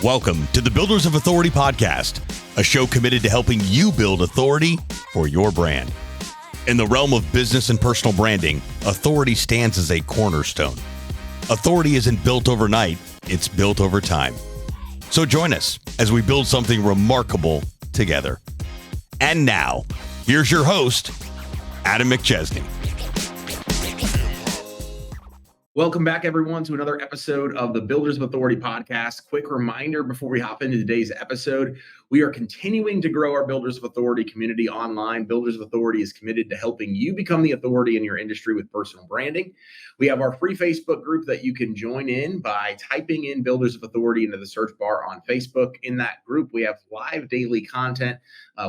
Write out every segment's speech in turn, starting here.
Welcome to the Builders of Authority podcast, a show committed to helping you build authority for your brand. In the realm of business and personal branding, authority stands as a cornerstone. Authority isn't built overnight, it's built over time. So join us as we build something remarkable together. And now, here's your host, Adam McChesney. Welcome back, everyone, to another episode of the Builders of Authority podcast. Quick reminder before we hop into today's episode, we are continuing to grow our Builders of Authority community online. Builders of Authority is committed to helping you become the authority in your industry with personal branding. We have our free Facebook group that you can join in by typing in Builders of Authority into the search bar on Facebook. In that group, we have live daily content,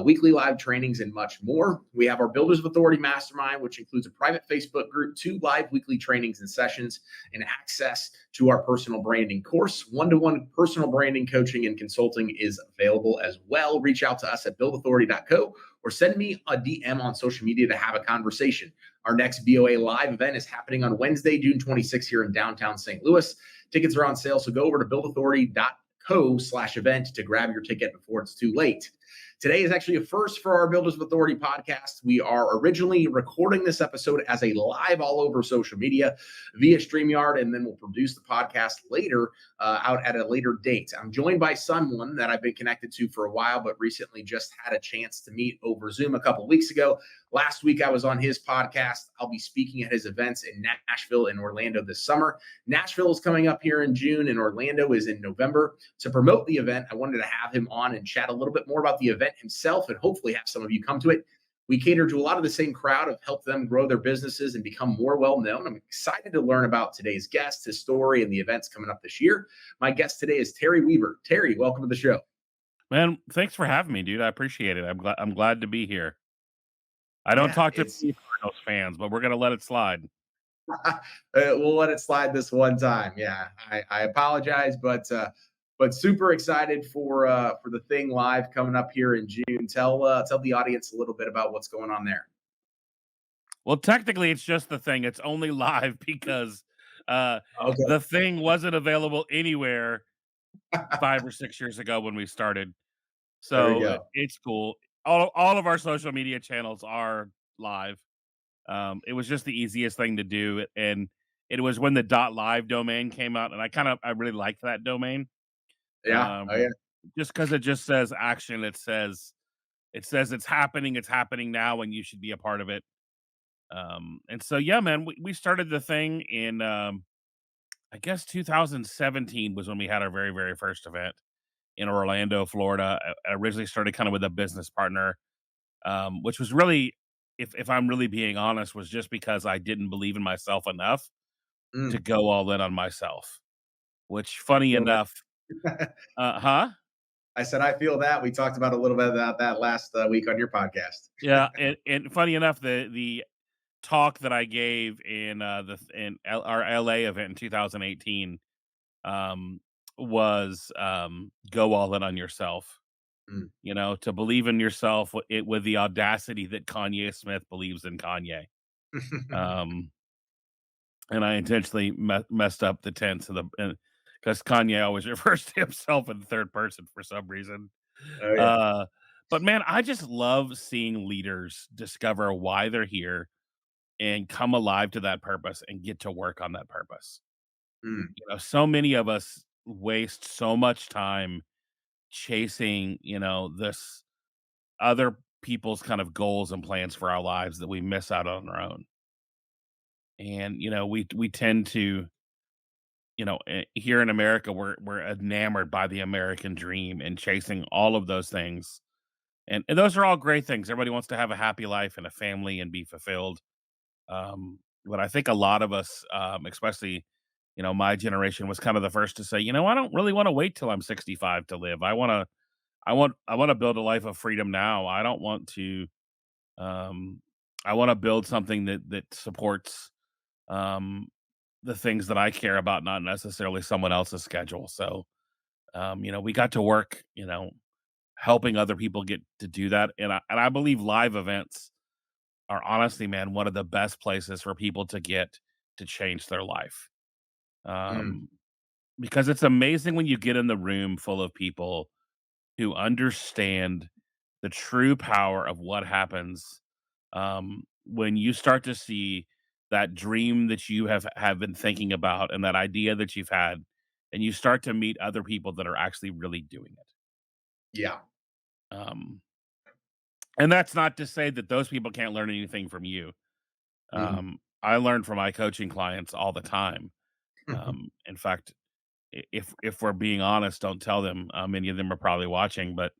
weekly live trainings, and much more. We have our Builders of Authority Mastermind, which includes a private Facebook group, 2 live weekly trainings and sessions, and access to our personal branding course. One-to-one personal branding coaching and consulting is available as well. Reach out to us at buildauthority.co or send me a DM on social media to have a conversation. Our next BOA live event is happening on Wednesday, June 26th here in downtown St. Louis. Tickets are on sale, so go over to buildauthority.co/event to grab your ticket before it's too late. Today is actually a first for our Builders of Authority podcast. We are originally recording this episode as a live all over social media via StreamYard, and then we'll produce the podcast later out at a later date. I'm joined by someone that I've been connected to for a while, but recently just had a chance to meet over Zoom a couple weeks ago. Last week, I was on his podcast. I'll be speaking at his events in Nashville and Orlando this summer. Nashville is coming up here in June, and Orlando is in November. To promote the event, I wanted to have him on and chat a little bit more about the event himself and hopefully have some of you come to it. We cater to a lot of the same crowd, have helped them grow their businesses and become more well-known. I'm excited to learn about today's guest, his story, and the events coming up this year. My guest today is Terry Weaver. Terry, welcome to the show. Man, thanks for having me, dude. I appreciate it. I'm glad to be here. I don't talk to Cardinals fans, but we're gonna let it slide. We'll let it slide this one time. Yeah, I apologize, but super excited for the thing live coming up here in June. Tell the audience a little bit about what's going on there. Well, technically, it's just the thing. It's only live because the thing wasn't available anywhere 5 or 6 years ago when we started. So it's cool. All of our social media channels are live. It was just the easiest thing to do, and it was when the .live domain came out, and I really liked that domain. Yeah. Just because it just says action. It says it's happening now, and you should be a part of it. And so yeah, man, we started the thing in I guess 2017 was when we had our very, very first event in Orlando, Florida. I originally started kind of with a business partner, which was really, if I'm really being honest, was just because I didn't believe in myself enough to go all in on myself. Which, funny enough, I said I feel that. We talked about a little bit about that last week on your podcast. Yeah, and funny enough, the talk that I gave in our LA event in 2018 was go all in on yourself. You know, to believe in yourself with the audacity that Kanye Smith believes in Kanye. And I intentionally messed up the tense of because Kanye always refers to himself in the third person for some reason. Oh, yeah. But man, I just love seeing leaders discover why they're here and come alive to that purpose and get to work on that purpose. You know, so many of us waste so much time chasing, this other people's kind of goals and plans for our lives that we miss out on our own. And, we tend to, here in America, we're enamored by the American dream and chasing all of those things. And those are all great things. Everybody wants to have a happy life and a family and be fulfilled. But I think a lot of us, especially, my generation was kind of the first to say, I don't really want to wait till I'm 65 to live. I want to build a life of freedom now. I don't want to, I want to build something that supports, the things that I care about, not necessarily someone else's schedule. So, we got to work, helping other people get to do that. And I believe live events are honestly, man, one of the best places for people to get to change their life. because it's amazing when you get in the room full of people who understand the true power of what happens when you start to see that dream that you have been thinking about and that idea that you've had, and you start to meet other people that are actually really doing it. Yeah. Um, and that's not to say that those people can't learn anything from you. Mhm. I learn from my coaching clients all the time. In fact, if we're being honest, don't tell them. Many of them are probably watching, but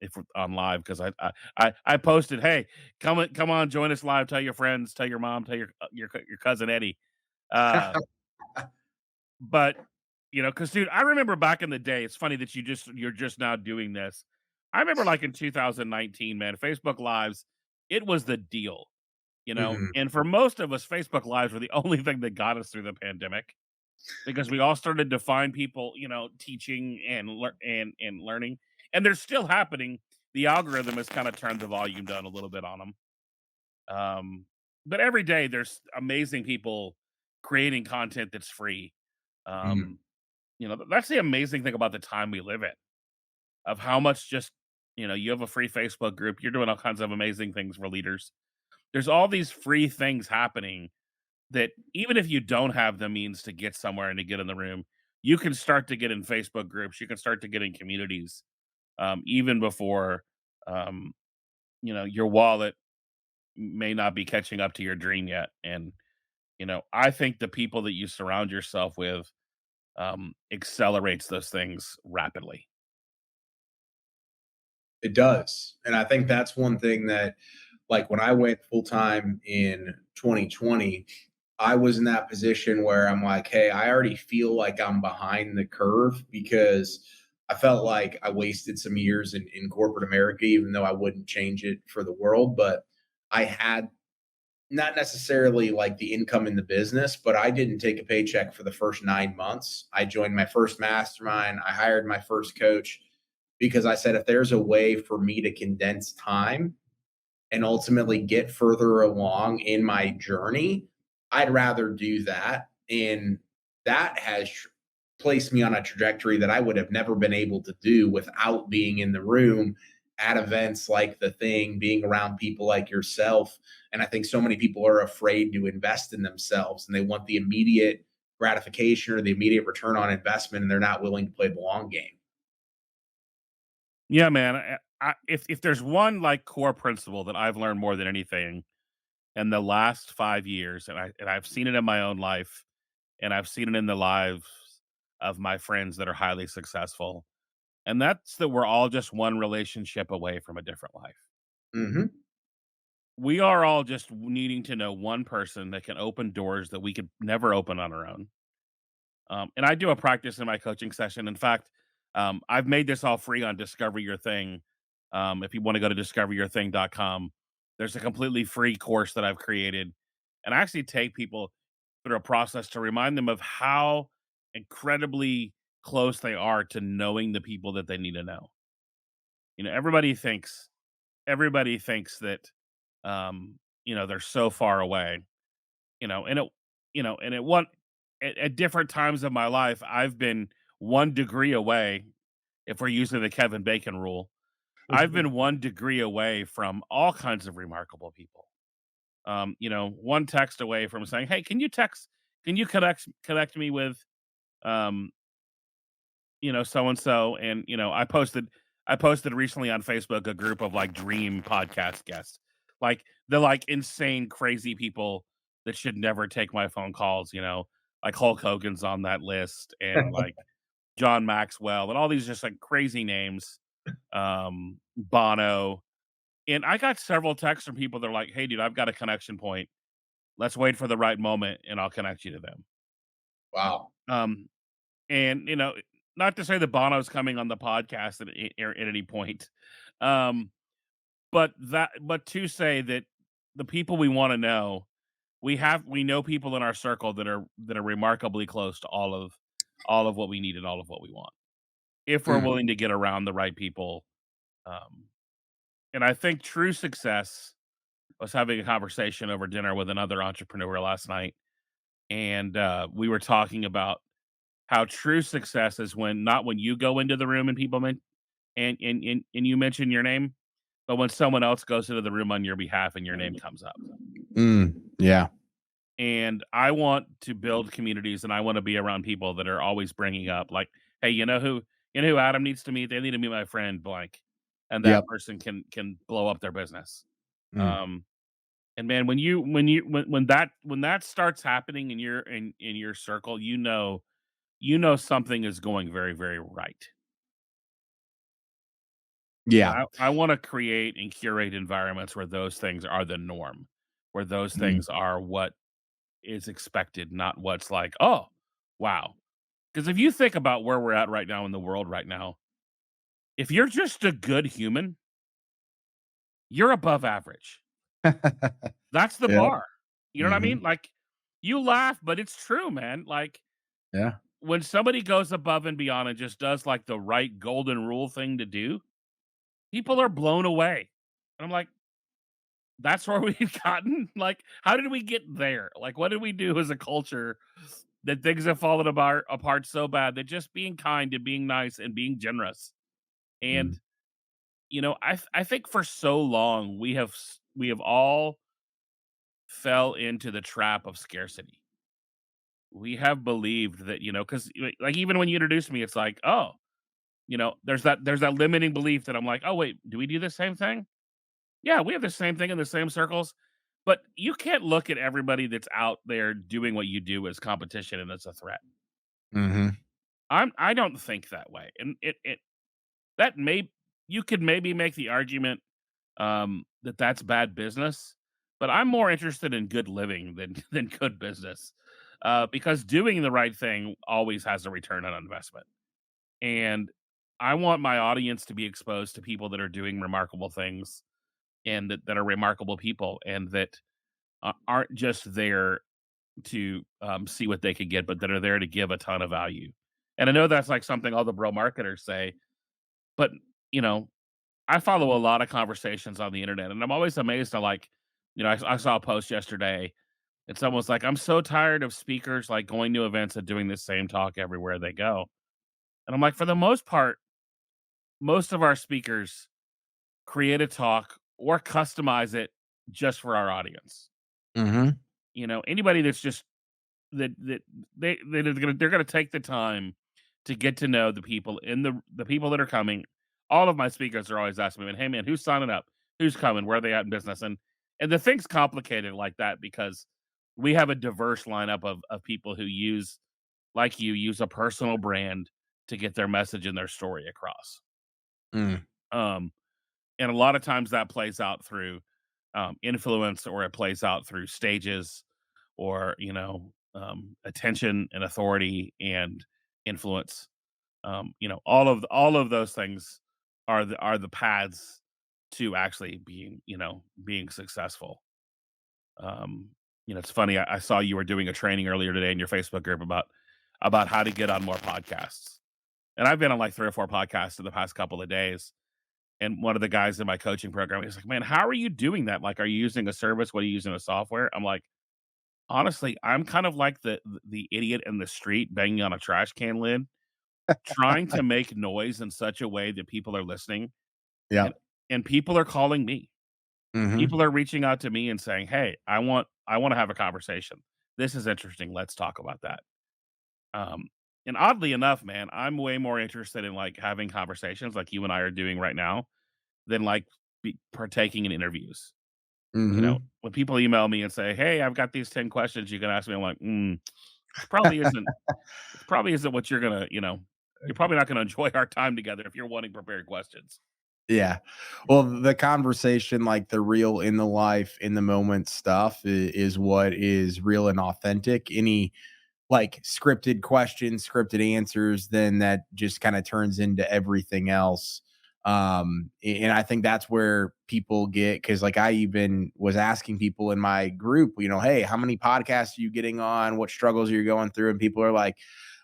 if we're on live, because I posted, hey, come on, join us live. Tell your friends, tell your mom, tell your cousin Eddie. Uh, but because dude, I remember back in the day. It's funny that you're just now doing this. I remember like in 2019, man, Facebook Lives, it was the deal. Mhm. And for most of us, Facebook Lives were the only thing that got us through the pandemic because we all started to find people, teaching and learning, and they're still happening. The algorithm has kind of turned the volume down a little bit on them. But every day there's amazing people creating content that's free. Mhm. Um, that's the amazing thing about the time we live in, of how much just you have a free Facebook group, you're doing all kinds of amazing things for leaders. There's all these free things happening that even if you don't have the means to get somewhere and to get in the room, you can start to get in Facebook groups. You can start to get in communities, even before, um, your wallet may not be catching up to your dream yet. And, I think the people that you surround yourself with accelerates those things rapidly. It does. And I think that's one thing that, like, when I went full time in 2020, I was in that position where I'm like, hey, I already feel like I'm behind the curve because I felt like I wasted some years in corporate America, even though I wouldn't change it for the world. But I had not necessarily like the income in the business, but I didn't take a paycheck for the first 9 months. I joined my first mastermind. I hired my first coach because I said, if there's a way for me to condense time and ultimately get further along in my journey, I'd rather do that. And that has placed me on a trajectory that I would have never been able to do without being in the room at events like the thing, being around people like yourself. And I think so many people are afraid to invest in themselves and they want the immediate gratification or the immediate return on investment, and they're not willing to play the long game. Yeah, man. If there's one like core principle that I've learned more than anything in the last 5 years, and I've seen it in my own life, and I've seen it in the lives of my friends that are highly successful, and that's that we're all just one relationship away from a different life. Hmm. We are all just needing to know one person that can open doors that we could never open on our own. And I do a practice in my coaching session. In fact, I've made this all free on Discover Your Thing. If you want to go to discoveryourthing.com, there's a completely free course that I've created. And I actually take people through a process to remind them of how incredibly close they are to knowing the people that they need to know. Everybody thinks that they're so far away, and at one at different times of my life, I've been 1 degree away. If we're using the Kevin Bacon rule, I've been 1 degree away from all kinds of remarkable people. One text away from saying, "Hey, can you connect me with um, so and so?" And I posted recently on Facebook a group of like dream podcast guests, like the like insane, crazy people that should never take my phone calls. Like Hulk Hogan's on that list, and like John Maxwell, and all these just like crazy names. Bono, and I got several texts from people that are like, "Hey, dude, I've got a connection point. Let's wait for the right moment, and I'll connect you to them." Wow. Um, and not to say that Bono's coming on the podcast at any point, um, but to say that the people we want to know, we know people in our circle that are remarkably close to all of what we need and all of what we want, if we're Mm. willing to get around the right people. Um, and I think true success. I was having a conversation over dinner with another entrepreneur last night, and we were talking about how true success is when not when you go into the room and people and you mention your name, but when someone else goes into the room on your behalf and your name comes up. Yeah. And I want to build communities, and I want to be around people that are always bringing up, like, "Hey, you know who Adam needs to meet? They need to meet my friend blank," and that Yep. person can blow up their business. Mm. Um, and man, when that starts happening in your circle, you know something is going very, very right. And Yeah. I wanna create and curate environments where those things are the norm, where those Mm. things are what is expected, not what's like, "Oh, wow." Because if you think about where we're at right now in the world right now, if you're just a good human, you're above average. That's the Yep. bar. You know what I Mhm. mean? Like, you laugh, but it's true, man. Like, Yeah. when somebody goes above and beyond and just does, like, the right golden rule thing to do, people are blown away. And I'm like, "That's where we've gotten? Like, how did we get there? Like, what did we do as a culture that things have fallen apart so bad that just being kind and being nice and being generous?" And, Mm. I think for so long we have all fell into the trap of scarcity. We have believed that, because like, even when you introduced me, it's like, "Oh," there's that limiting belief that I'm like, "Oh, wait, do we do the same thing?" Yeah, we have the same thing in the same circles, but you can't look at everybody that's out there doing what you do as competition and as a threat. Mhm. I don't think that way, and that may you could maybe make the argument, that that's bad business, but I'm more interested in good living than than good business, because doing the right thing always has a return on investment, and I want my audience to be exposed to people that are doing remarkable things and that are remarkable people and that aren't just there to see what they could get, but that are there to give a ton of value. And I know that's like something all the bro marketers say, but you know, I follow a lot of conversations on the internet, and I'm always amazed. I saw a post yesterday, and someone was like, "I'm so tired of speakers like going to events and doing the same talk everywhere they go." And I'm like, for the most part, most of our speakers create a talk or customize it just for our audience. Mhm. Anybody that's just that they're gonna take the time to get to know the people in the people that are coming. All of my speakers are always asking me, "Hey man, who's signing up? Who's coming? Where are they at in business?" And the thing's complicated like that because we have a diverse lineup of people who use a personal brand to get their message and their story across. Mm. Um, and a lot of times that plays out through influence, or it plays out through stages, or attention and authority and influence. All of those things are the paths to actually being successful. It's funny. I saw you were doing a training earlier today in your Facebook group about how to get on more podcasts, and I've been on like 3 or 4 podcasts in the past couple of days. And one of the guys in my coaching program, he's like, "Man, how are you doing that? Like, are you using a service? What are you using a software?" I'm like, "Honestly, I'm kind of like the idiot in the street banging on a trash can lid, trying to make noise in such a way that people are listening, and Yep. and people are calling me. Mhm. People are reaching out to me and saying, "Hey, I want to have a conversation. This is interesting. Let's talk about that." Um, and oddly enough, man, I'm way more interested in like having conversations like you and I are doing right now than like partaking in interviews. Mhm. When people email me and say, "Hey, I've got these 10 questions you can ask me," I'm like, this probably isn't this probably isn't what you're probably not gonna enjoy our time together if you're wanting prepared questions." Yeah. Well, the conversation, like the real in the life, in the moment stuff is what is real and authentic. Any like scripted questions, scripted answers, then that just kind of turns into everything else. And I think that's where people get, because like I even was asking people in my group, hey, how many podcasts are you getting on? What struggles are you going through? And people are like,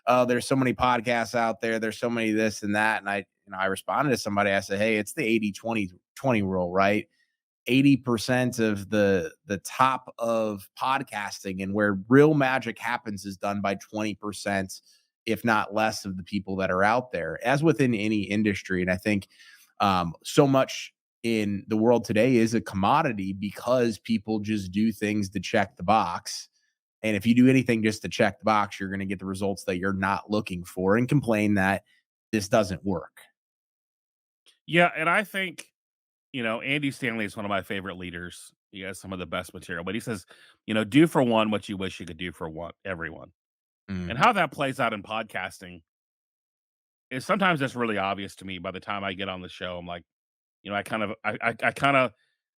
oh, there's so many podcasts out there. There's so many this and that. And I responded to somebody. I said, hey, it's the 80-20-20 rule, right? 80% of the top of podcasting and where real magic happens is done by 20% if not less, of the people that are out there, as within any industry. And I think so much in the world today is a commodity because people just do things to check the box. And if you do anything just to check the box, you're going to get the results that you're not looking for and complain that this doesn't work. Yeah, and I think, Andy Stanley is one of my favorite leaders. He has some of the best material, but he says, do for one what you wish you could do for everyone. And Mm. how that plays out in podcasting is sometimes it's really obvious to me by the time I get on the show. I'm like, I kind of, I kind of,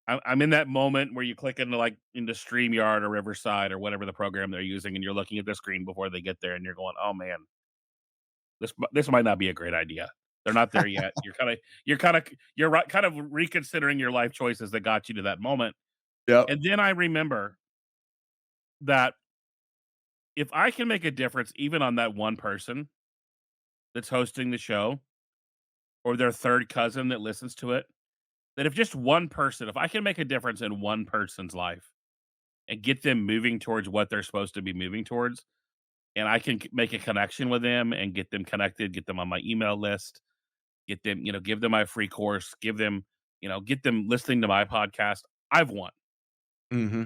I'm in that moment where you click into StreamYard or Riverside or whatever the program they're using, and you're looking at the screen before they get there, and you're going, "Oh man, this might not be a great idea." They're not there yet. You're right, kind of reconsidering your life choices that got you to that moment. Yep. And then I remember that if I can make a difference, even on that one person that's hosting the show or their third cousin that listens to it, that if just one person, if I can make a difference in one person's life and get them moving towards what they're supposed to be moving towards, and I can make a connection with them and get them connected, get them on my email list, get them, give them my free course, get them listening to my podcast, I've won. Hmm.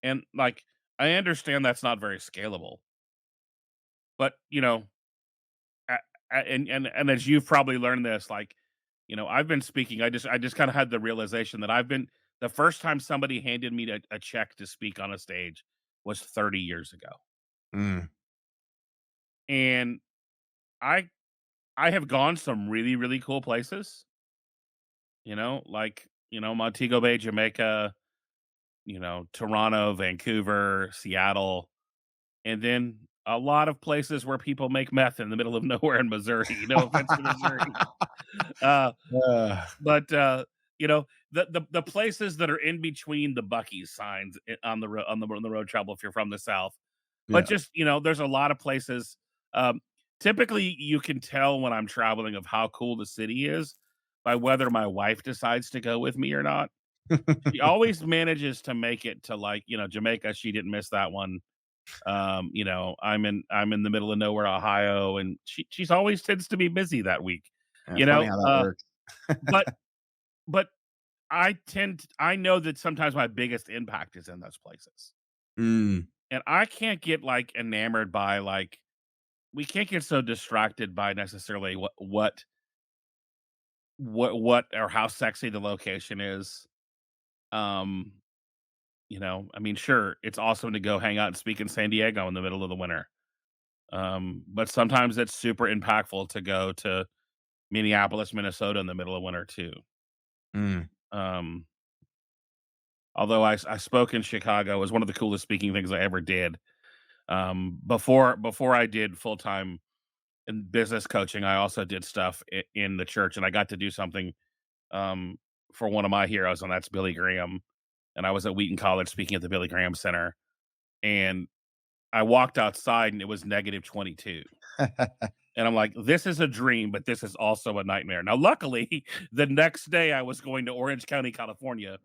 And like, I understand that's not very scalable, but and as you've probably learned this, like, I've been speaking. I just kind of had the realization that the first time somebody handed me a check to speak on a stage was 30 years ago. Mm. And I I have gone some really, really cool places, like, Montego Bay, Jamaica, Toronto, Vancouver, Seattle, and then a lot of places where people make meth in the middle of nowhere in Missouri. No offense to Missouri. Uh, Uh, but the places that are in between the Buc-ee's signs on the road on the road travel if you're from the South. But yeah. just, there's a lot of places. Um, Typically you can tell when I'm traveling of how cool the city is by whether my wife decides to go with me or not. She always manages to make it to, like, Jamaica. She didn't miss that one. I'm in the middle of nowhere, Ohio, and she's always tends to be busy that week. Yeah, You funny know, how that works. but but I know that sometimes my biggest impact is in those places. Mm. And I can't get, like, enamored by, like, we can't get so distracted by necessarily what or how sexy the location is. Um, I mean, sure, it's awesome to go hang out and speak in San Diego in the middle of the winter. But sometimes it's super impactful to go to Minneapolis, Minnesota in the middle of winter too. Mm. Um, Although I spoke in Chicago, it was one of the coolest speaking things I ever did. Before I did full time in business coaching, I also did stuff in the church, and I got to do something um, for one of my heroes, and that's Billy Graham. And I was at Wheaton College speaking at the Billy Graham Center, and I walked outside, and it was negative 22. And I'm like, this is a dream, but this is also a nightmare. Now, luckily, the next day I was going to Orange County, California,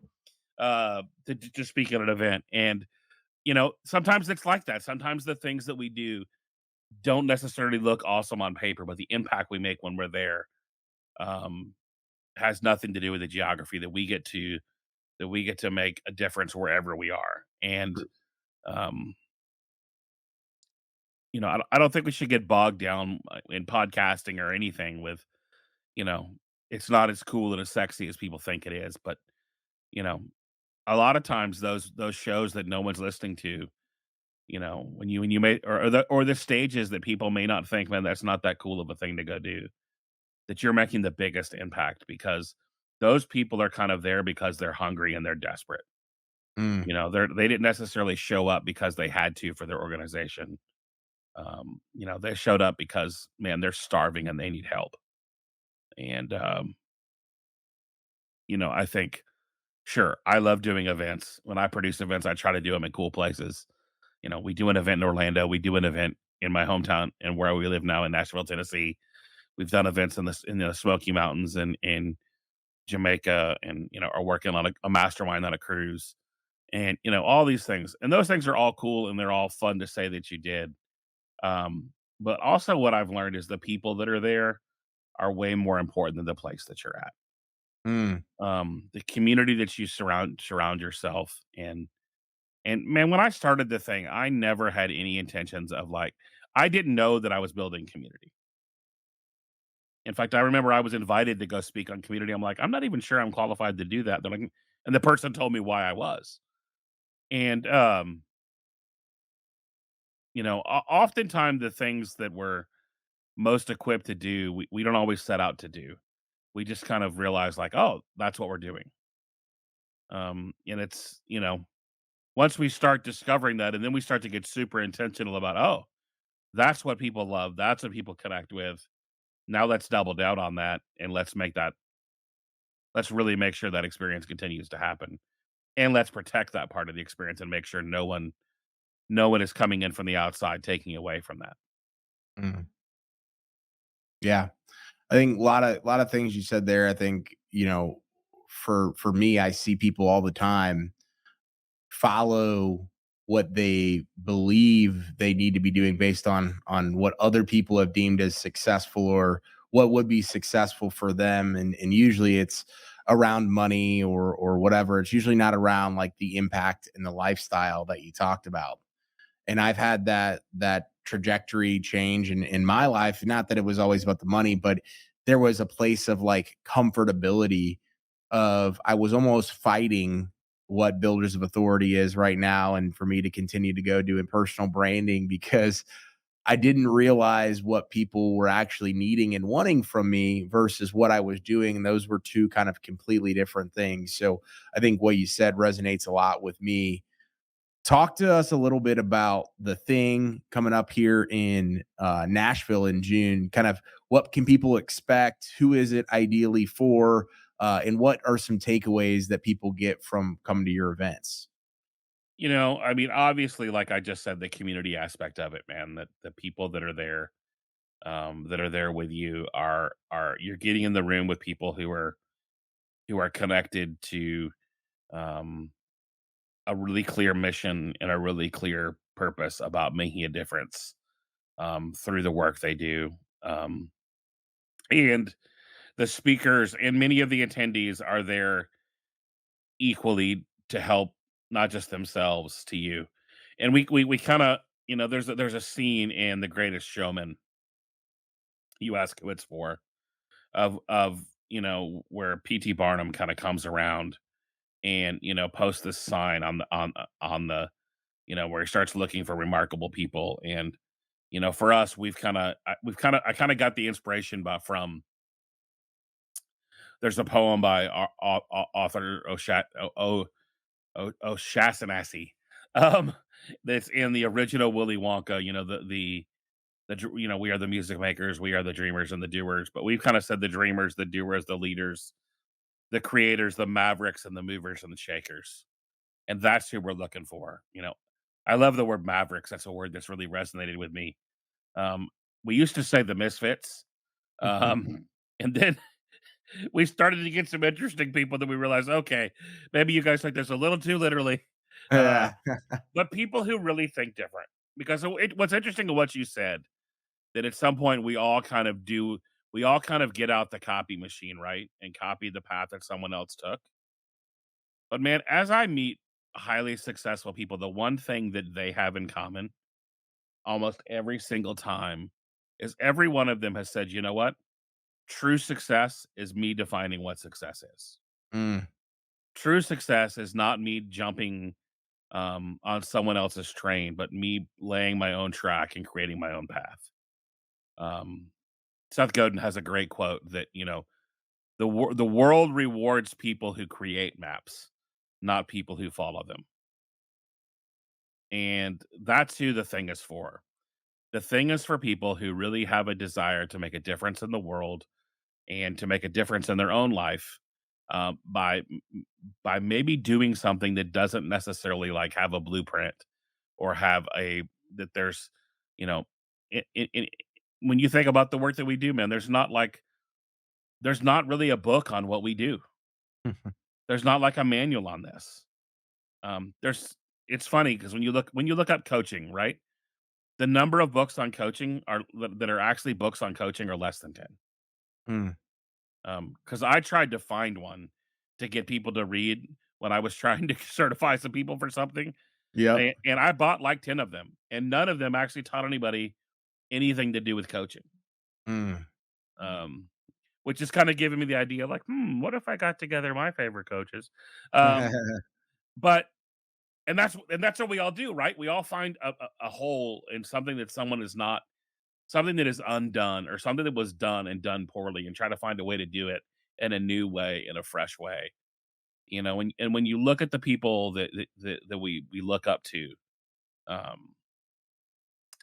to speak at an event. And, sometimes it's like that. Sometimes the things that we do don't necessarily look awesome on paper, but the impact we make when we're there um, has nothing to do with the geography that we get to make a difference wherever we are. And, um, I don't think we should get bogged down in podcasting or anything with, you know, it's not as cool and as sexy as people think it is. But, you know, a lot of times those shows that no one's listening to, when you may or the stages that people may not think, man, that's not that cool of a thing to go do, that you're making the biggest impact because those people are kind of there because they're hungry and they're desperate. Mm. They didn't necessarily show up because they had to for their organization. They showed up because, man, they're starving and they need help. And I think, sure, I love doing events. When I produce events, I try to do them in cool places. We do an event in Orlando. We do an event in my hometown and where we live now in Nashville, Tennessee. We've done events in the Smoky Mountains and in Jamaica, and are working on a mastermind on a cruise, and all these things. And those things are all cool and they're all fun to say that you did. But also what I've learned is the people that are there are way more important than the place that you're at. Mm, The community that you surround yourself in. And man, when I started the thing, I never had any intentions of like I didn't know that I was building community. In fact, I remember I was invited to go speak on community. I'm like, I'm not even sure I'm qualified to do that. They're like, and the person told me why I was. And oftentimes the things that we're most equipped to do, we don't always set out to do. We just kind of realize like, oh, that's what we're doing. And it's, once we start discovering that, and then we start to get super intentional about, oh, that's what people love. That's what people connect with. Now let's double down on that and let's really make sure that experience continues to happen. And let's protect that part of the experience and make sure no one is coming in from the outside taking away from that. mm. Yeah. I think a lot of things you said there. I think, for me, I see people all the time follow what they believe they need to be doing based on what other people have deemed as successful or what would be successful for them. And usually it's around money or whatever. It's usually not around like the impact and the lifestyle that you talked about. And I've had that trajectory change in my life. Not that it was always about the money, but there was a place of like comfortability of I was almost fighting what Builders of Authority is right now, and for me to continue to go doing personal branding because I didn't realize what people were actually needing and wanting from me versus what I was doing. And those were two kind of completely different things. So I think what you said resonates a lot with me. Talk to us a little bit about the thing coming up here in Nashville in June. Kind of what can people expect? Who is it ideally for? And what are some takeaways that people get from coming to your events? I mean, obviously, like I just said, the community aspect of it, man, that the people that are there with you are you're getting in the room with people who are connected to um a really clear mission and a really clear purpose about making a difference through the work they do. Um, and the speakers and many of the attendees are there equally to help not just themselves to you. And we kind of there's a scene in The Greatest Showman. You ask who it's for of where P.T. Barnum kind of comes around and posts this sign on the where he starts looking for remarkable people. And for us, I kind of got the inspiration from there's a poem by author O'Shaughnessy, um, that's in the original Willy Wonka. We are the music makers, we are the dreamers and the doers. But we've kind of said the dreamers, the doers, the leaders, the creators, the mavericks, and the movers and the shakers. And that's who we're looking for. I love the word mavericks. That's a word that's really resonated with me. Um, we used to say the misfits, and then we started to get some interesting people that we realized, okay, maybe you guys took this a little too literally. Uh, Yeah. but people who really think different. Because what's interesting to what you said, that at some point we all kind of get out the copy machine, right? And copy the path that someone else took. But man, as I meet highly successful people, the one thing that they have in common almost every single time is every one of them has said, you know what? True success is me defining what success is. Mm, True success is not me jumping on someone else's train, but me laying my own track and creating my own path. Um, Seth Godin has a great quote that the world rewards people who create maps, not people who follow them, and that's who the thing is for. The thing is for people who really have a desire to make a difference in the world and to make a difference in their own life by maybe doing something that doesn't necessarily like have a blueprint or have a that there's you know in when you think about the work that we do, man, there's not really a book on what we do. There's not like a manual on this. There's It's funny because when you look up coaching, right? the number of books on coaching that are actually books on coaching are less than 10. Mm. Because I tried to find one to get people to read when I was trying to certify some people for something, Yep. and I bought like 10 of them, and none of them actually taught anybody anything to do with coaching. Mm. Um, which is kinda giving me the idea like, what if I got together my favorite coaches?" Um, but and that's what we all do, right? We all find a hole in something that someone is not something that is undone or something that was done and done poorly and try to find a way to do it in a new way, in a fresh way. And when you look at the people that we look up to, um,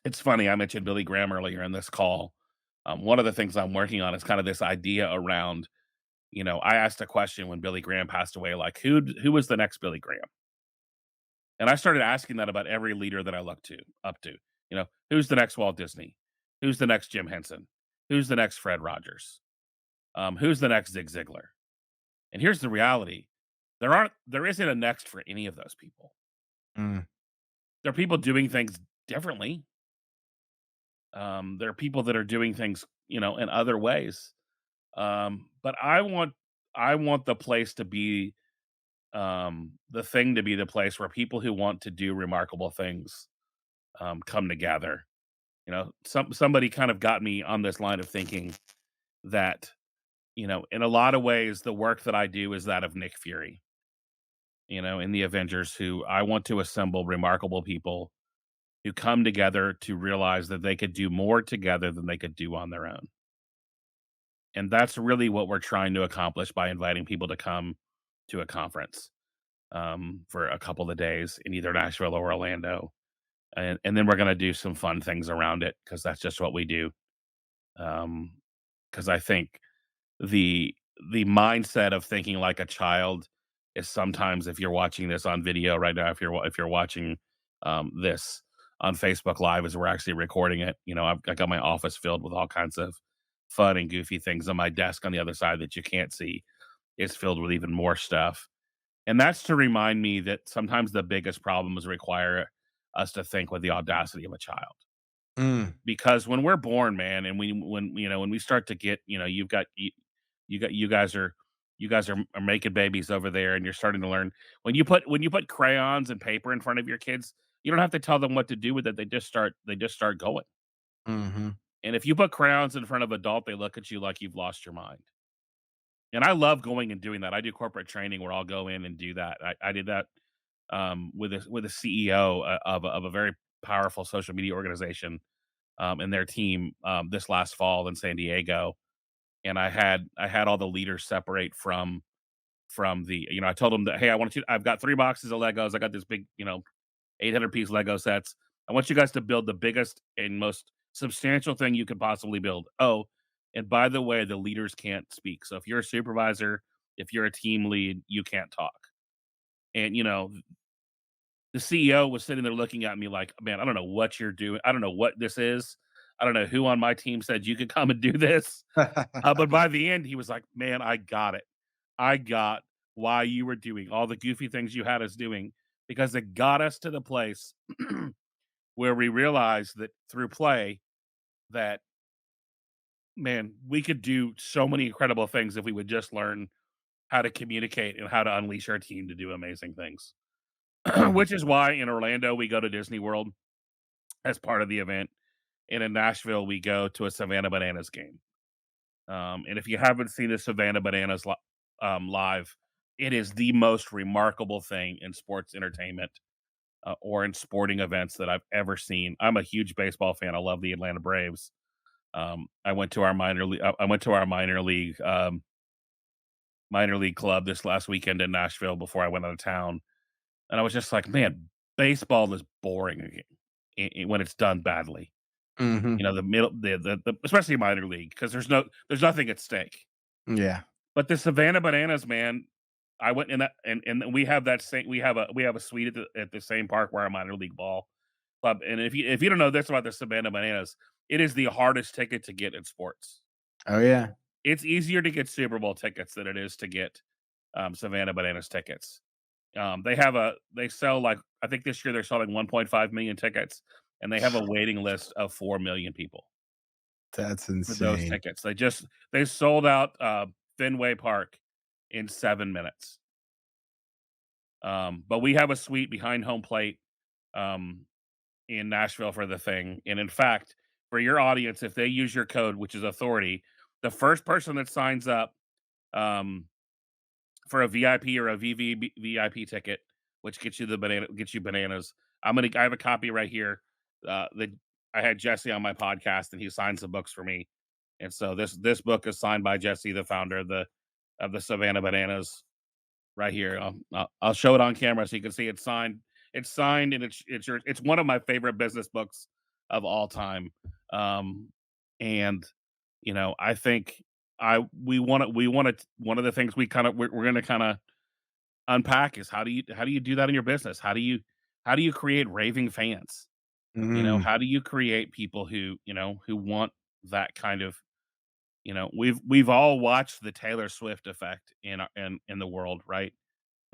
it's funny, I mentioned Billy Graham earlier in this call. One of the things I'm working on is kind of this idea around, I asked a question when Billy Graham passed away, like who was the next Billy Graham? And I started asking that about every leader that I look to up to. Who's the next Walt Disney? Who's the next Jim Henson? Who's the next Fred Rogers? Who's the next Zig Ziglar? And here's the reality: there isn't a next for any of those people. Mm. There are people doing things differently. There are people that are doing things, in other ways. But I want the place to be the thing to be the place where people who want to do remarkable things come together. Somebody kind of got me on this line of thinking that, in a lot of ways, the work that I do is that of Nick Fury, in the Avengers, who I want to assemble remarkable people who come together to realize that they could do more together than they could do on their own. And that's really what we're trying to accomplish by inviting people to come to a conference for a couple of days in either Nashville or Orlando. And then we're going to do some fun things around it because that's just what we do. Because I think the the mindset of thinking like a child is sometimes, if you're watching this on video right now, if you're watching this on Facebook Live as we're actually recording it, I got my office filled with all kinds of fun and goofy things on my desk on the other side that you can't see. It's filled with even more stuff. And that's to remind me that sometimes the biggest problems require us to think with the audacity of a child. Mm. Because when we're born, man, and when we start to get, you guys are making babies over there, and you're starting to learn when you put crayons and paper in front of your kids, you don't have to tell them what to do with it. They just start going. Mhm. And if you put crayons in front of adult, they look at you like you've lost your mind. And I love going and doing that. I do corporate training where I'll go in and do that. I did that with a CEO of a very powerful social media organization and their team this last fall in San Diego. And I had all the leaders separate from the I told them that, hey, I've got 3 boxes of Legos. I got this big 800-piece Lego sets. I want you guys to build the biggest and most substantial thing you could possibly build. Oh, and by the way, the leaders can't speak. So if you're a supervisor, if you're a team lead, you can't talk. And the CEO was sitting there looking at me like, man, I don't know what you're doing. I don't know what this is. I don't know who on my team said you could come and do this. But by the end, he was like, man, I got it. I got why you were doing all the goofy things you had us doing because it got us to the place where we realized that through play that, man, we could do so many incredible things if we would just learn how to communicate and how to unleash our team to do amazing things. Mhm. Which is why in Orlando we go to Disney World as part of the event, and in Nashville we go to a Savannah Bananas game. And if you haven't seen the Savannah Bananas live, it is the most remarkable thing in sports entertainment or in sporting events that I've ever seen. I'm a huge baseball fan. I love the Atlanta Braves. I went to our minor league. I went to our minor league club this last weekend in Nashville before I went out of town, and I was just like, man, baseball is boring when it's done badly. Mhm. The middle, the especially minor league because there's nothing at stake. Yeah. But the Savannah Bananas, man, I went in that, and we have that same we have a suite at the same park where our minor league ball club. And if you don't know this about the Savannah Bananas, it is the hardest ticket to get in sports. Oh, yeah. It's easier to get Super Bowl tickets than it is to get Savannah Bananas tickets. They sell like I think this year they're selling 1.5 million tickets, and they have a waiting list of 4 million people That's for those insane. tickets. They sold out Fenway Park in 7 minutes. But we have a suite behind home plate um, in Nashville for the thing. And in fact, for your audience, if they use your code, which is authority, the first person that signs up um, for a VIP or a VIP ticket, which gets you bananas. I have a copy right here. That I had Jesse on my podcast, and he signs the books for me. And so this book is signed by Jesse, the founder of the Savannah Bananas, right here. I'll show it on camera so you can see it's signed. It's signed, and it's one of my favorite business books of all time. Um, and I think I we want to one of the things we're going to kind of unpack is how do you do that in your business? How do you create raving fans? Mm, How do you create people who want that kind of we've all watched the Taylor Swift effect in the world, right?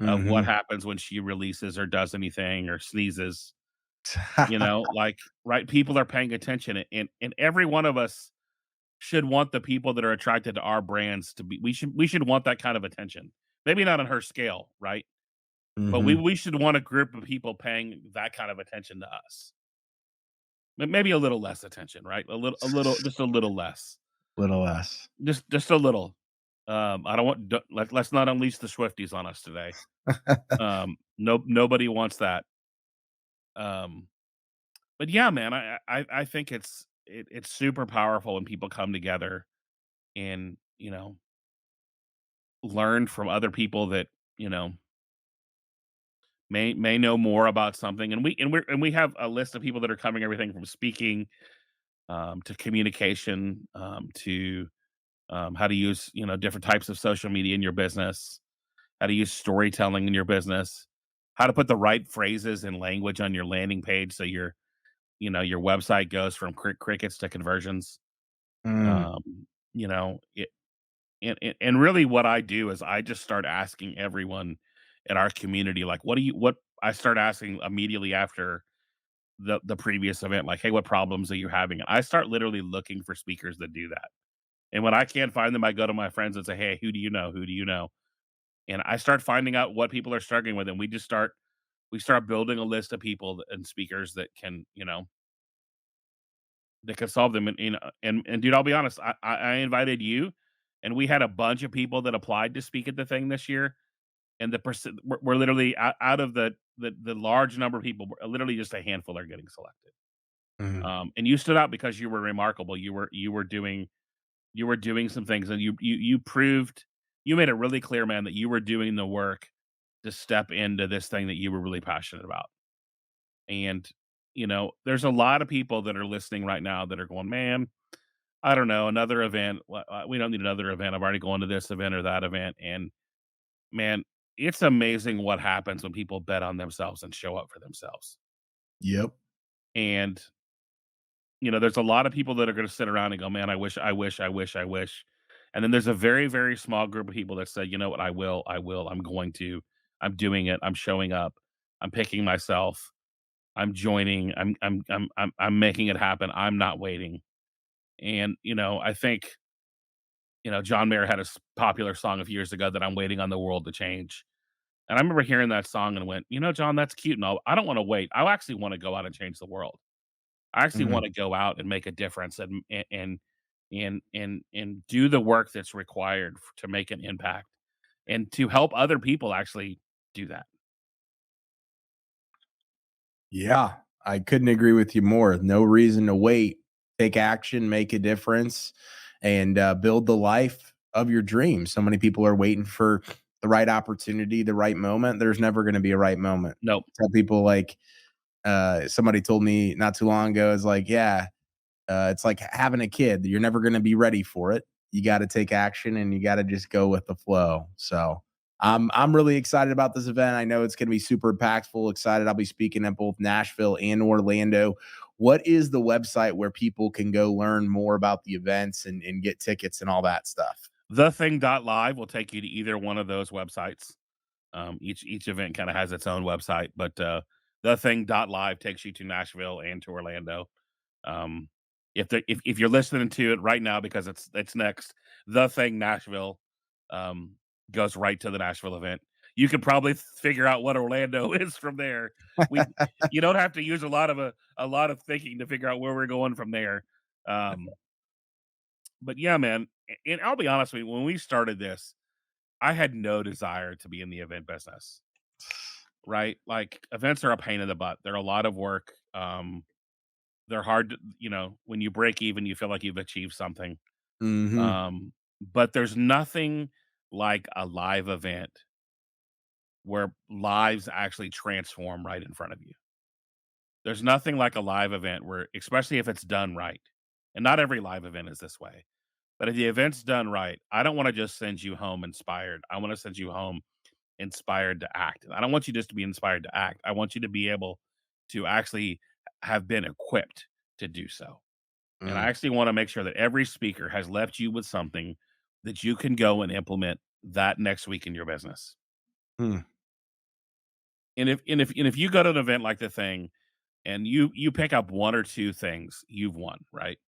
Of what mhm. happens when she releases or does anything or sneezes, like, right, people are paying attention, and every one of us should want the people that are attracted to our brands to be we should want that kind of attention. Maybe not on her scale, right? But we Mhm. we should want a group of people paying that kind of attention to us. Maybe a little less attention, right? Just a little less. Little less. Just a little. I don't want let's not unleash the Swifties on us today. Nobody wants that. Um, but yeah, man, I think it's super powerful when people come together and, learn from other people that, you know, may know more about something. And we have a list of people that are covering everything from speaking, to communication, to how to use, different types of social media in your business, how to use storytelling in your business, how to put the right phrases and language on your landing page so your website goes from crickets to conversions. Mm, Um, it and really what I do is I just start asking everyone in our community, like, what I start asking immediately after the previous event, like, hey, what problems are you having? I start literally looking for speakers that do that. And when I can't find them, I go to my friends and say, hey, who do you know? Who do you know? And I start finding out what people are struggling with, and we start building a list of people and speakers that can solve them. And dude, I'll be honest, I invited you, and we had a bunch of people that applied to speak at the thing this year, and the percent we're literally out of the large number of people, literally just a handful are getting selected. mhm. And you stood out because you were remarkable. You were doing some things, and you proved you made it really clear, man, that you were doing the work to step into this thing that you were really passionate about. And there's a lot of people that are listening right now that are going, man, I don't know, another event. We don't need another event. I've already gone to this event or that event. And man, it's amazing what happens when people bet on themselves and show up for themselves. Yep. And, there's a lot of people that are going to sit around and go, man, I wish, I wish, I wish, I wish. And then there's a very, very small group of people that say, you know what, I will, I'm going to, I'm doing it, I'm showing up, I'm picking myself, I'm joining, I'm making it happen. I'm not waiting. And, I think, John Mayer had a popular song a few years ago that I'm waiting on the world to change. And I remember hearing that song and went, John, that's cute. And I don't want to wait. I actually want to go out and change the world. I actually Mhm. want to go out and make a difference and do the work that's required to make an impact and to help other people actually do that. Yeah, I couldn't agree with you more. No reason to wait. Take action, make a difference, and build the life of your dreams. So many people are waiting for the right opportunity, the right moment. There's never going to be a right moment. Nope. Tell people like somebody told me not too long ago is like, yeah, it's like having a kid. You're never going to be ready for it. You got to take action and you got to just go with the flow. So I'm really excited about this event. I know it's going to be super impactful. Excited. I'll be speaking at both Nashville and Orlando. What is the website where people can go learn more about the events and get tickets and all that stuff? Thething.live will take you to either one of those websites. Each event kind of has its own website, but thething.live takes you to Nashville and to Orlando. Um, if you're listening to it right now because it's next, the thing Nashville um, goes right to the Nashville event. You could probably figure out what Orlando is from there. We you don't have to use a lot of thinking to figure out where we're going from there. Um, but yeah, man, and I'll be honest with you, when we started this, I had no desire to be in the event business. Right? Like events are a pain in the butt. They're a lot of work. They're hard to, when you break even, you feel like you've achieved something. Hmm. But there's nothing like a live event where lives actually transform right in front of you. There's nothing like a live event where, especially if it's done right, and not every live event is this way, but if the event's done right, I don't want to just send you home inspired. I want to send you home inspired to act. And I don't want you just to be inspired to act. I want you to be able to actually have been equipped to do so. And I Mm. actually want to make sure that every speaker has left you with something that you can go and implement that next week in your business. Mm. And if you go to an event like the thing and you pick up one or two things, you've won, right?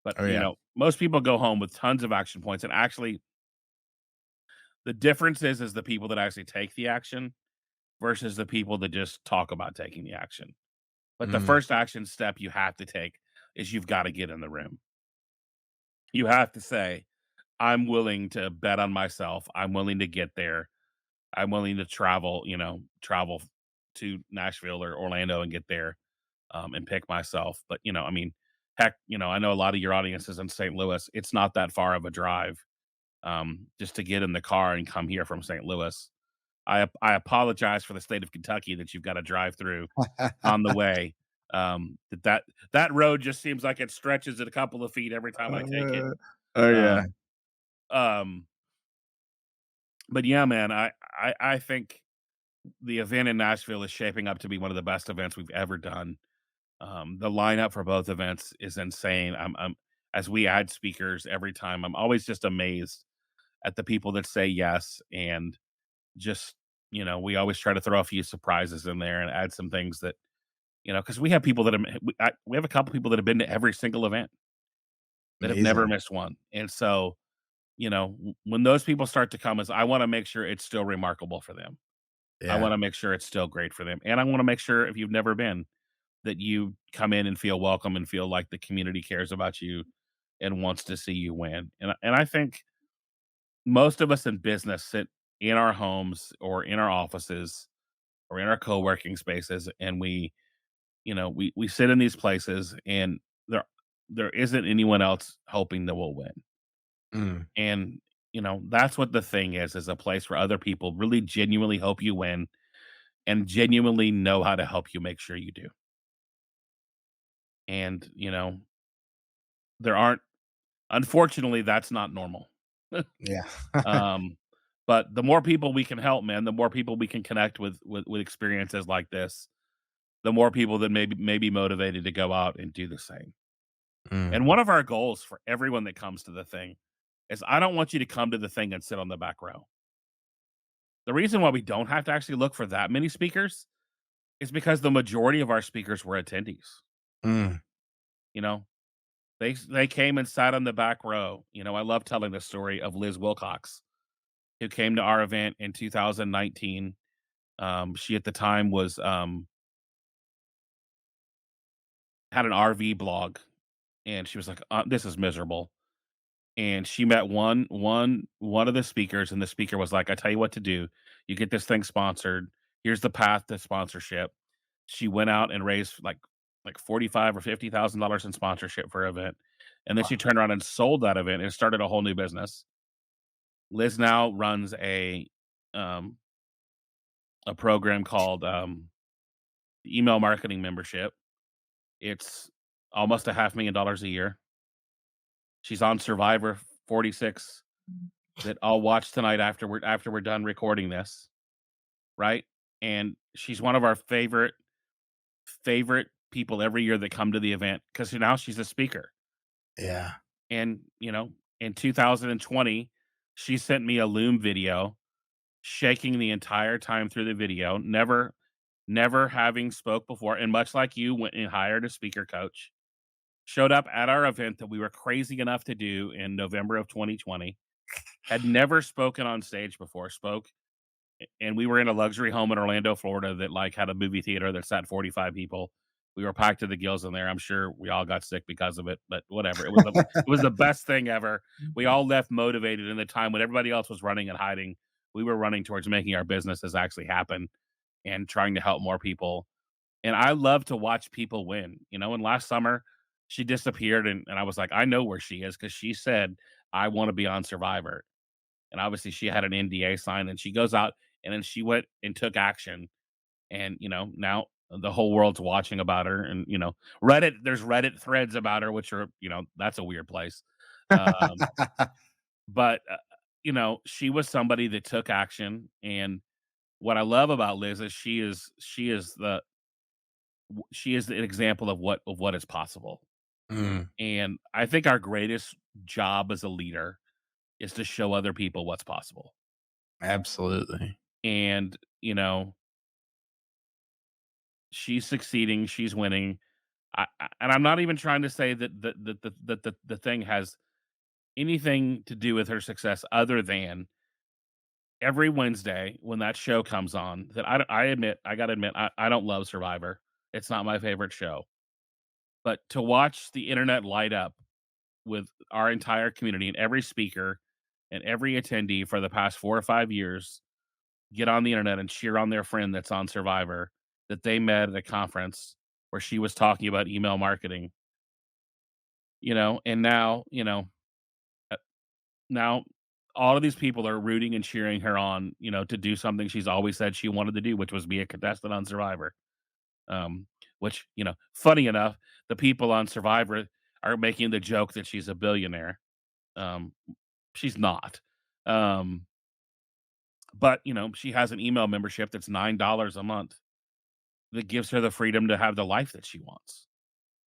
But Oh yeah. most people go home with tons of action points. And actually the difference is the people that actually take the action versus the people that just talk about taking the action. But the Mm. first action step you have to take is you've got to get in the room. You have to say, I'm willing to bet on myself. I'm willing to get there. I'm willing to travel to Nashville or Orlando and get there and pick myself. But, heck, I know a lot of your audience is in St. Louis. It's not that far of a drive just to get in the car and come here from St. Louis. I apologize for the state of Kentucky that you've got to drive through on the way. That road just seems like it stretches it a couple of feet every time I take it. Oh yeah. Um, um, but yeah, man, I think the event in Nashville is shaping up to be one of the best events we've ever done. The lineup for both events is insane. I'm as we add speakers every time, I'm always just amazed at the people that say yes and just we always try to throw a few surprises in there and add some things that because we have people that we have a couple people that have been to every single event that have never Amazing. missed one. And so, when those people start to come, is I want to make sure it's still remarkable for them. I Yeah. want to make sure it's still great for them. And I want to make sure if you've never been, that you come in and feel welcome and feel like the community cares about you and wants to see you win. And I think most of us in business sit in our homes or in our offices or in our co-working spaces and we sit in these places and there isn't anyone else hoping that we'll win. Mm. And that's what the thing is a place where other people really genuinely hope you win and genuinely know how to help you make sure you do. And there aren't unfortunately that's not normal. Yeah. um but the more people we can help, man, the more people we can connect with experiences like this, the more people that may be motivated to go out and do the same. Mm. And one of our goals for everyone that comes to the thing is I don't want you to come to the thing and sit on the back row. The reason why we don't have to actually look for that many speakers is because the majority of our speakers were attendees. Mm. You know, they came and sat on the back row. I love telling the story of Liz Wilcox, who came to our event in 2019. She at the time was had an RV blog, and she was like, "This is miserable." And she met one of the speakers, and the speaker was like, "I tell you what to do. You get this thing sponsored. Here's the path to sponsorship." She went out and raised like 45 or $50,000 in sponsorship for her event, and then she turned around and sold that event and started a whole new business. Liz now runs um a program called email marketing membership. It's almost a $500,000 a year. She's on Survivor 46 that I'll watch tonight after we're done recording this, right? And she's one of our favorite people every year that come to the event because now she's a speaker. Yeah. And in 2020, she sent me a Loom video, shaking the entire time through the video, never having spoke before, and much like you, went and hired a speaker coach, showed up at our event that we were crazy enough to do in November of 2020, had never spoken on stage before, spoke, and we were in a luxury home in Orlando, Florida that like had a movie theater that sat 45 people. We were packed to the gills in there. I'm sure we all got sick because of it, but whatever. It was the best thing ever. We all left motivated in the time when everybody else was running and hiding. We were running towards making our businesses actually happen and trying to help more people. And I love to watch people win. And last summer she disappeared and I was like, I know where she is because she said, I want to be on Survivor. And obviously she had an NDA signed and she goes out and then she went and took action. And, now the whole world's watching about her. And, there's Reddit threads about her, which are, that's a weird place. Um, but, she was somebody that took action. And what I love about Liz is she is an example of what is possible. Mm, And I think our greatest job as a leader is to show other people what's possible. absolutely. And, she's succeeding, she's winning. And I'm not even trying to say that the thing has anything to do with her success other than every Wednesday when that show comes on that I got to admit, I don't love Survivor. It's not my favorite show. But to watch the internet light up with our entire community and every speaker and every attendee for the past 4 or 5 years get on the internet and cheer on their friend that's on Survivor that they met at a conference where she was talking about email marketing, and now, uh, now all of these people are rooting and cheering her on, to do something she's always said she wanted to do, which was be a contestant on Survivor. Um, which, funny enough, the people on Survivor are making the joke that she's a billionaire. Um, she's not. Um, but she has an email membership that's $9 a month that gives her the freedom to have the life that she wants.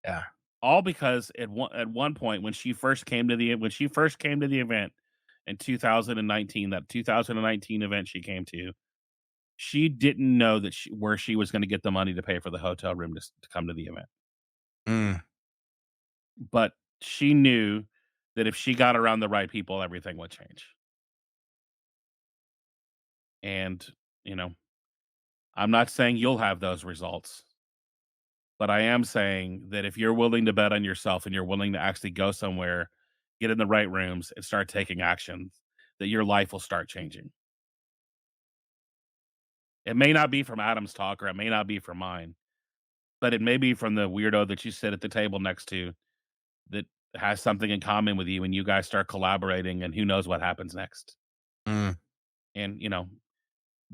Yeah. All because at one point when she first came to the event in 2019, that 2019 event she came to, she didn't know that where she was going to get the money to pay for the hotel room to come to the event. Mm, But she knew that if she got around the right people, everything would change. And, you know, I'm not saying you'll have those results, but I am saying that if you're willing to bet on yourself and you're willing to actually go somewhere, get in the right rooms and start taking action, that your life will start changing. It may not be from Adam's talk or it may not be from mine, but it may be from the weirdo that you sit at the table next to that has something in common with you and you guys start collaborating and who knows what happens next. mm, And,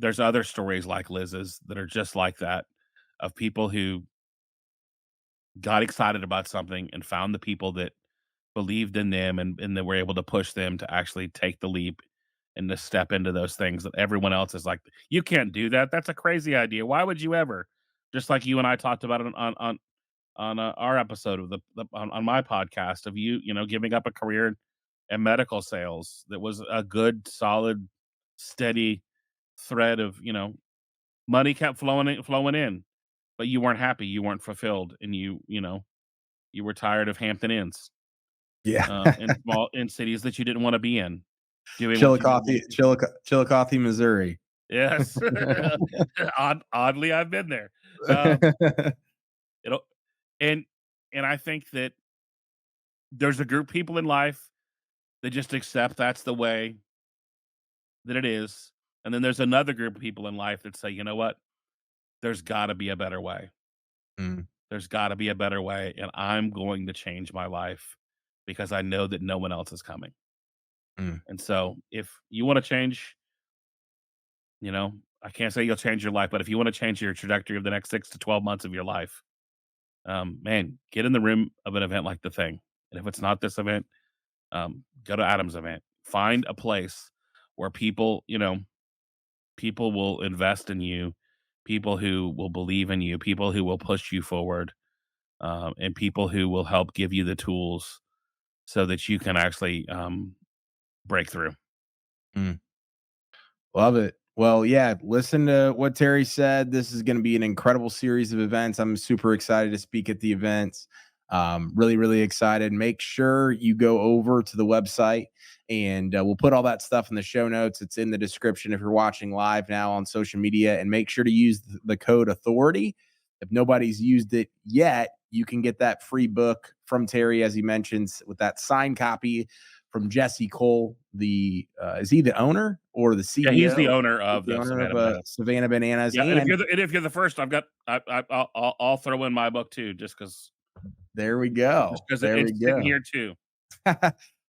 there's other stories like Liz's that are just like that of people who got excited about something and found the people that believed in them and that were able to push them to actually take the leap and to step into those things that everyone else is like, you can't do that. That's a crazy idea. Why would you ever? Just like you and I talked about it on our episode of on my podcast of giving up a career in medical sales that was a good, solid, steady thread of money kept flowing in, but you weren't happy, you weren't fulfilled, and you were tired of Hampton Inns, yeah. in cities that you didn't wanna be in, doing what you didn't wanna do. Chillicothe, Missouri. Yes. Oddly, I've been there. Um, it'll and and I think that there's a group of people in life that just accept that's the way that it is, and then there's another group of people in life that say, "You know what? There's gotta be a better way." Mm, There's gotta be a better way, and I'm going to change my life because I know that no one else is coming. mm, And so if you wanna change, I can't say you'll change your life, but if you wanna change your trajectory of the next 6 to 12 months of your life, man, get in the room of an event like The Thing. And if it's not this event, go to Adam's event. Find a place where people will invest in you, people who will believe in you, people who will push you forward, and people who will help give you the tools so that you can actually break through. mm. Love it. Well, yeah, listen to what Terry said. This is going to be an incredible series of events. I'm super excited to speak at the events. Really, really excited. Make sure you go over to the website, and we'll put all that stuff in the show notes. It's in the description if you're watching live now on social media, and make sure to use the code authority. If nobody's used it yet, you can get that free book from Terry, as he mentions, with that signed copy from Jesse Cole. Is he the owner or the CEO? Yeah, he's the owner of the owner Savannah Bananas. Yeah, and if you're the first, I'll throw in my book too, just because. There we go. Because it's sitting here too.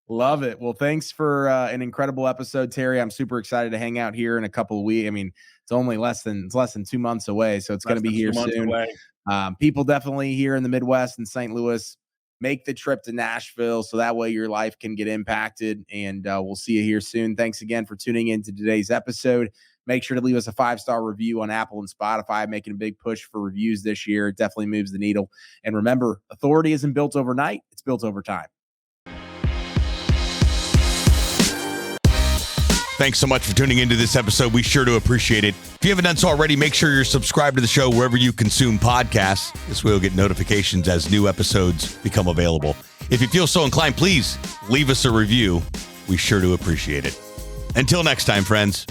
Love it. Well, thanks for an incredible episode, Terry. I'm super excited to hang out here in a couple of weeks. I mean, it's only less than 2 months away, so it's going to be here soon. People definitely here in the Midwest and St. Louis, make the trip to Nashville so that way your life can get impacted. And we'll see you here soon. Thanks again for tuning into today's episode. Make sure to leave us a 5-star review on Apple and Spotify, making a big push for reviews this year. It definitely moves the needle. And remember, authority isn't built overnight. It's built over time. Thanks so much for tuning into this episode. We sure do appreciate it. If you haven't done so already, make sure you're subscribed to the show wherever you consume podcasts. This way you'll get notifications as new episodes become available. If you feel so inclined, please leave us a review. We sure do appreciate it. Until next time, friends.